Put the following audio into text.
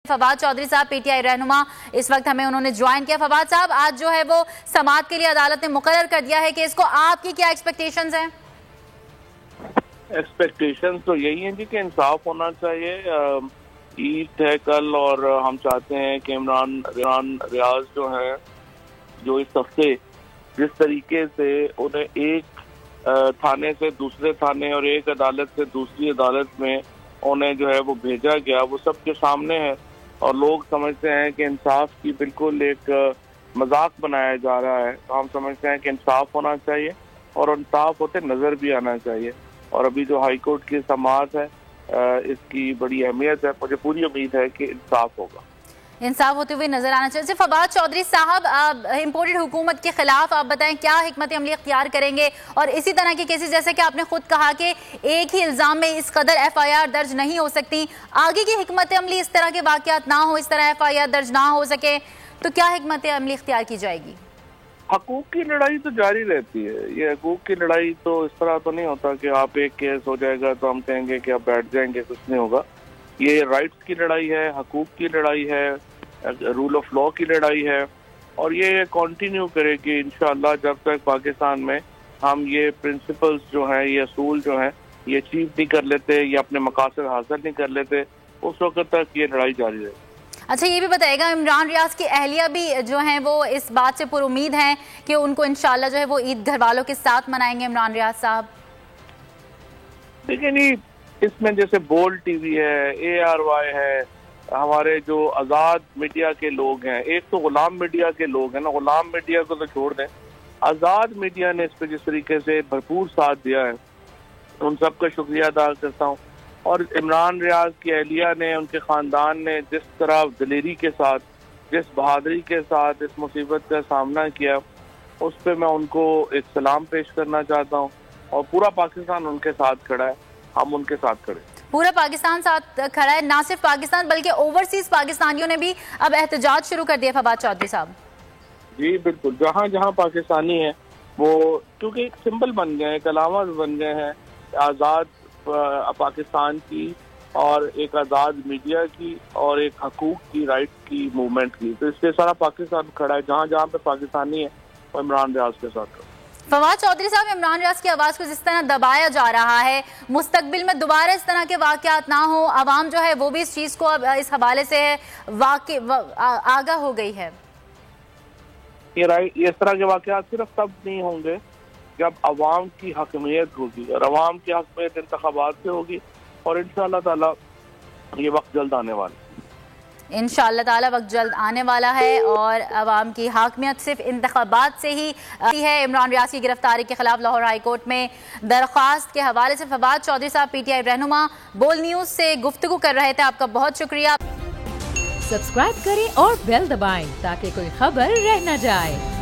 फवाद चौधरी साहब पीटीआई रहनुमा इस वक्त हमें उन्होंने ज्वाइन किया। फवाद साहब, आज जो है वो समाअत के लिए अदालत ने मुकर्रर कर दिया है कि इसको आपकी क्या एक्सपेक्टेशंस हैं? एक्सपेक्टेशंस तो यही हैं जी कि इंसाफ होना चाहिए। ईद है कल और हम चाहते हैं कि इमरान रियाज जो है, जो इस हफ्ते जिस तरीके से उन्हें एक थाने से दूसरे थाने और एक अदालत से दूसरी अदालत में उन्हें जो है वो भेजा गया, वो सबके सामने है और लोग समझते हैं कि इंसाफ की बिल्कुल एक मजाक बनाया जा रहा है। तो हम समझते हैं कि इंसाफ होना चाहिए और इंसाफ होते नज़र भी आना चाहिए। और अभी जो हाई कोर्ट की समाअत है, इसकी बड़ी अहमियत है। मुझे पूरी उम्मीद है कि इंसाफ होगा, इंसाफ होते हुए नजर आना चाहिए। फवाद चौधरी साहब, इम्पोर्टेड हुकूमत के खिलाफ आप बताएं क्या हिकमत अमली इख्तियार करेंगे? और इसी तरह के केसेस, जैसे कि आपने खुद कहा कि एक ही इल्ज़ाम में इस कदर FIR दर्ज नहीं हो सकती, आगे की हिकमत अमली इस तरह के वाक़यात ना हो, इस तरह FIR दर्ज ना हो सके, तो क्या हिकमत अमली इख्तियार की जाएगी? हकूक की लड़ाई तो जारी रहती है। ये हकूक की लड़ाई तो इस तरह तो नहीं होता कि आप एक केस हो जाएगा तो हम कहेंगे कि आप बैठ जाएंगे, कुछ नहीं होगा। ये राइट्स की लड़ाई है, हकूक की लड़ाई है, रूल ऑफ लॉ की लड़ाई है और ये कंटिन्यू करेगी इंशाअल्लाह जब तक पाकिस्तान में हम ये प्रिंसिपल्स जो हैं, ये असूल जो हैं, ये अचीव नहीं कर लेते, ये अपने मकासद हासिल नहीं कर लेते, उस वक्त तक ये लड़ाई जारी रहेगी। अच्छा, ये भी बताइएगा, इमरान रियाज की अहलिया भी जो हैं वो इस बात से पुरुमीद हैं कि उनको इंशाअल्लाह जो है वो ईद घर वालों के साथ मनाएंगे इमरान रियाज साहब? देखिए नहीं, इसमें जैसे बोल्ड टीवी है, ARY है, हमारे जो आज़ाद मीडिया के लोग हैं, एक तो गुलाम मीडिया के लोग हैं ना, गुलाम मीडिया को तो छोड़ दें, आज़ाद मीडिया ने इस पर जिस तरीके से भरपूर साथ दिया है, उन सब का शुक्रिया अदा करता हूँ। और इमरान रियाज की अहलिया ने, उनके ख़ानदान ने जिस तरह दिलेरी के साथ, जिस बहादुरी के साथ इस मुसीबत का सामना किया, उस पर मैं उनको एक सलाम पेश करना चाहता हूँ। और पूरा पाकिस्तान उनके साथ खड़ा है, हम उनके साथ खड़े। पूरा पाकिस्तान साथ खड़ा है, ना सिर्फ पाकिस्तान बल्कि ओवरसीज पाकिस्तानियों ने भी अब एहतजाज शुरू कर दिया। फवाद चौधरी साहब जी बिल्कुल, जहाँ जहाँ पाकिस्तानी है वो क्योंकि एक सिंबल बन गए हैं, एक अलामत बन गए हैं आज़ाद पाकिस्तान की और एक आज़ाद मीडिया की और एक हकूक की, राइट की मूवमेंट की। तो इससे सारा पाकिस्तान खड़ा है, जहाँ जहाँ पे पाकिस्तानी है वो इमरान रियाज के साथ। फवाद चौधरी साहब, इमरान रियाज की आवाज़ को जिस तरह दबाया जा रहा है, मुस्तकबिल में दोबारा इस तरह के वाक़यात ना हो, आवाम जो है वो भी इस चीज़ को अब इस हवाले से आगाह हो गई है। ये इस तरह के वाक़यात सिर्फ तब नहीं होंगे जब अवाम की हकमियत होगी, और अवाम की हकमियत इंतखाबात से होगी और इंशाअल्लाह ताला ये वक्त जल्द आने वाला है। इंशाअल्लाह ताला वक्त जल्द आने वाला है और अवाम की हाकमियत सिर्फ इंतखाबात से ही है। इमरान रियाज की गिरफ्तारी के खिलाफ लाहौर हाई कोर्ट में दरख्वास्त के हवाले से फवाद चौधरी साहब पीटीआई रहनुमा बोल न्यूज़ से गुफ्तगू कर रहे थे। आपका बहुत शुक्रिया। सब्सक्राइब करें और बेल दबाएं ताकि कोई खबर रह न जाए।